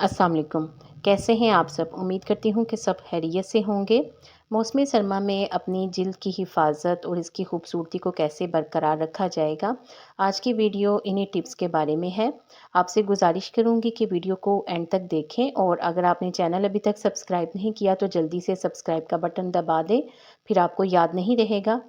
अस्सलाम वालेकुम। कैसे हैं आप सब? उम्मीद करती हूँ कि सब खैरियत से होंगे। मौसमी सरमा में अपनी जिल्द की हिफाज़त और इसकी खूबसूरती को कैसे बरकरार रखा जाएगा, आज की वीडियो इन्हीं टिप्स के बारे में है। आपसे गुज़ारिश करूँगी कि वीडियो को एंड तक देखें और अगर आपने चैनल अभी तक सब्सक्राइब नहीं किया तो जल्दी से सब्सक्राइब का बटन दबा दें, फिर आपको याद नहीं रहेगा।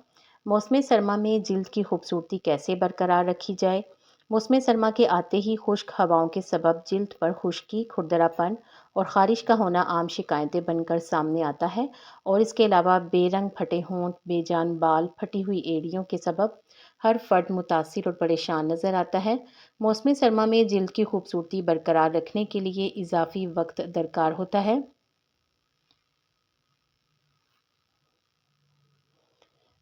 मौसमी सरमा में जिल्द की खूबसूरती कैसे बरकरार रखी जाए? मौसम सरमा के आते ही खुश्क हवाओं के सबब जिल्द पर खुश्की, खुरदरापन और ख़ारिश का होना आम शिकायतें बनकर सामने आता है और इसके अलावा बेरंग फटे होंठ, बेजान बाल, फटी हुई एड़ियों के सबब हर फर्द मुतासिर और परेशान नज़र आता है। मौसम सरमा में जिल्द की खूबसूरती बरकरार रखने के लिए इजाफी वक्त दरकार होता है।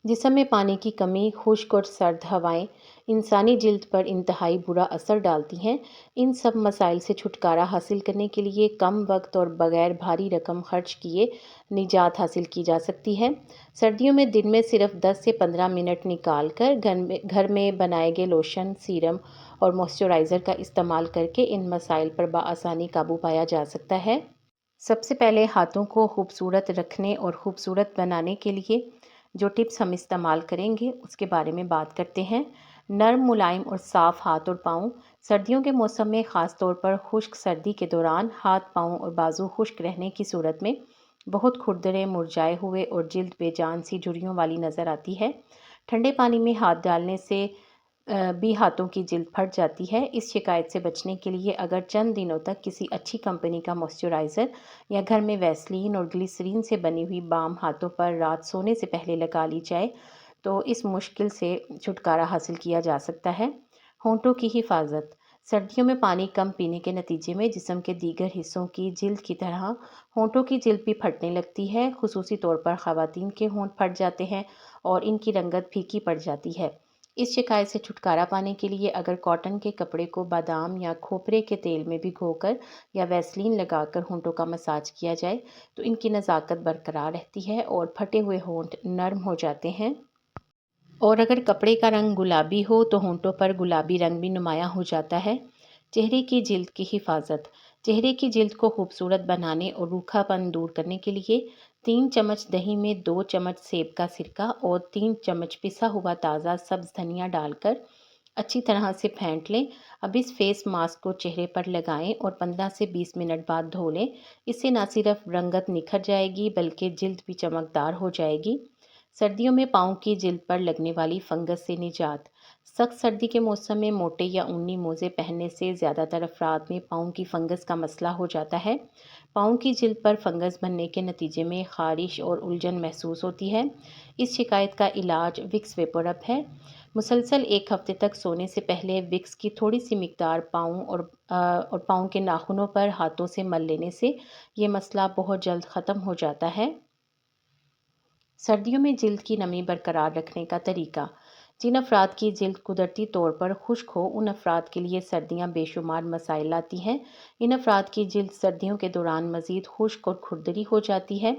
जिस्म में पानी की कमी, खुश्क और सर्द हवाएं इंसानी जिल्द पर इंतहाई बुरा असर डालती हैं। इन सब मसाइल से छुटकारा हासिल करने के लिए कम वक्त और बगैर भारी रकम खर्च किए निजात हासिल की जा सकती है। सर्दियों में दिन में सिर्फ 10 से 15 मिनट निकाल कर घर में बनाए गए लोशन, सीरम और मॉइस्चराइज़र का इस्तेमाल करके इन मसाइल पर बआसानी काबू पाया जा सकता है। सबसे पहले हाथों को खूबसूरत रखने और खूबसूरत बनाने के लिए जो टिप्स हम इस्तेमाल करेंगे उसके बारे में बात करते हैं। नरम, मुलायम और साफ़ हाथ और पाँव। सर्दियों के मौसम में ख़ास तौर पर खुश्क सर्दी के दौरान हाथ, पाँव और बाजू खुश्क रहने की सूरत में बहुत खुरदरे, मुरझाए हुए और जिल्द बेजान सी झुर्रियों वाली नज़र आती है। ठंडे पानी में हाथ डालने से भी हाथों की जिल्द फट जाती है। इस शिकायत से बचने के लिए अगर चंद दिनों तक किसी अच्छी कंपनी का मॉइस्चराइज़र या घर में वैसलीन और ग्लिसरीन से बनी हुई बाम हाथों पर रात सोने से पहले लगा ली जाए तो इस मुश्किल से छुटकारा हासिल किया जा सकता है। होंठों की हिफाजत। सर्दियों में पानी कम पीने के नतीजे में जिस्म के दीगर हिस्सों की जिल्द की तरह होंठों की जिल्द भी फटने लगती है। खुसूसी तौर पर ख़वातीन के होंठ फट जाते हैं और इनकी रंगत फीकी पड़ जाती है। इस शिकायत से छुटकारा पाने के लिए अगर कॉटन के कपड़े को बादाम या खोपरे के तेल में भिगोकर या वैसलीन लगाकर होंठों का मसाज किया जाए तो इनकी नज़ाकत बरकरार रहती है और फटे हुए होंठ नरम हो जाते हैं। और अगर कपड़े का रंग गुलाबी हो तो होंठों पर गुलाबी रंग भी नुमाया हो जाता है। चेहरे की जिल्द की हिफाजत। चेहरे की जिल्द को खूबसूरत बनाने और रूखापन दूर करने के लिए 3 चम्मच दही में 2 चम्मच सेब का सिरका और 3 चम्मच पिसा हुआ ताज़ा सब्ज़ धनिया डालकर अच्छी तरह से फेंट लें। अब इस फेस मास्क को चेहरे पर लगाएं और 15 से 20 मिनट बाद धो लें। इससे न सिर्फ रंगत निखर जाएगी बल्कि जिल्द भी चमकदार हो जाएगी। सर्दियों में पाँव की जिल्द पर लगने वाली फंगस से निजात। सख्त सर्दी के मौसम में मोटे या ऊनी मोज़े पहनने से ज़्यादातर अफराद में पाँव की फंगस का मसला हो जाता है। पाँव की जिल्द पर फंगस बनने के नतीजे में ख़ारिश और उलझन महसूस होती है। इस शिकायत का इलाज विक्स वेपोरब है। मुसलसल 1 हफ्ते तक सोने से पहले विक्स की थोड़ी सी मिकदार पाँव और पाँव के नाखूनों पर हाथों से मल लेने से ये मसला बहुत जल्द ख़त्म हो जाता है। सर्दियों में जिल्द की नमी बरकरार रखने का तरीका। जिन अफराद की जिल्द कुदरती तौर पर खुश्क हो उन अफराद के लिए सर्दियां बेशुमार मसाइल लाती हैं। इन अफराद की जिल्द सर्दियों के दौरान मज़ीद खुश्क और खुरदरी हो जाती है।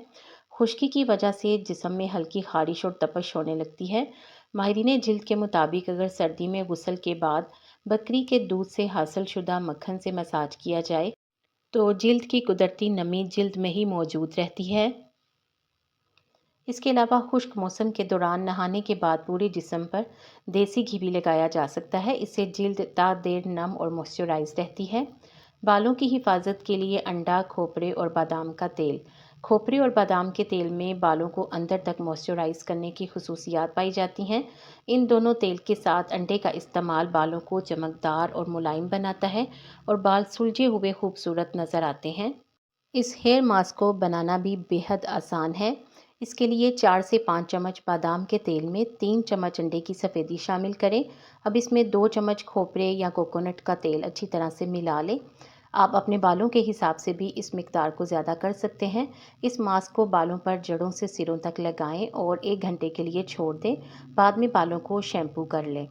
खुश्की की वजह से जिस्म में हल्की खारिश और तपश होने लगती है। माहिरीन जिल्द के मुताबिक अगर सर्दी में गुस्ल के बाद बकरी के दूध से हासिल शुदा मक्खन से मसाज किया जाए तो जिल्द की कुदरती नमी जिल्द में ही मौजूद रहती है। इसके अलावा खुश्क मौसम के दौरान नहाने के बाद पूरे जिस्म पर देसी घी भी लगाया जा सकता है। इससे जिल्द ता देर नम और मॉइस्चराइज रहती है। बालों की हिफाजत के लिए अंडा, खोपरे और बादाम का तेल। खोपरे और बादाम के तेल में बालों को अंदर तक मॉइस्चराइज करने की खुसूसियात पाई जाती हैं। इन दोनों तेल के साथ अंडे का इस्तेमाल बालों को चमकदार और मुलायम बनाता है और बाल सुलझे हुए खूबसूरत नज़र आते हैं। इस हेयर मास्क को बनाना भी बेहद आसान है। इसके लिए 4 से 5 चम्मच बादाम के तेल में 3 चम्मच अंडे की सफ़ेदी शामिल करें। अब इसमें 2 चम्मच खोपरे या कोकोनट का तेल अच्छी तरह से मिला लें। आप अपने बालों के हिसाब से भी इस मिकदार को ज़्यादा कर सकते हैं। इस मास्क को बालों पर जड़ों से सिरों तक लगाएं और 1 घंटे के लिए छोड़ दें। बाद में बालों को शैम्पू कर लें।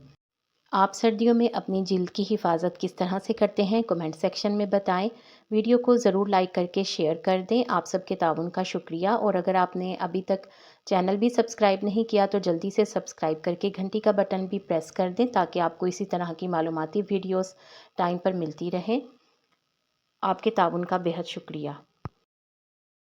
आप सर्दियों में अपनी जिल्द की हिफाजत किस तरह से करते हैं कमेंट सेक्शन में बताएं। वीडियो को ज़रूर लाइक करके शेयर कर दें। आप सबके ताउन का शुक्रिया। और अगर आपने अभी तक चैनल भी सब्सक्राइब नहीं किया तो जल्दी से सब्सक्राइब करके घंटी का बटन भी प्रेस कर दें ताकि आपको इसी तरह की मालूमाती वीडियोस टाइम पर मिलती रहें। آپ کے تعاون کا بےحد شکریہ۔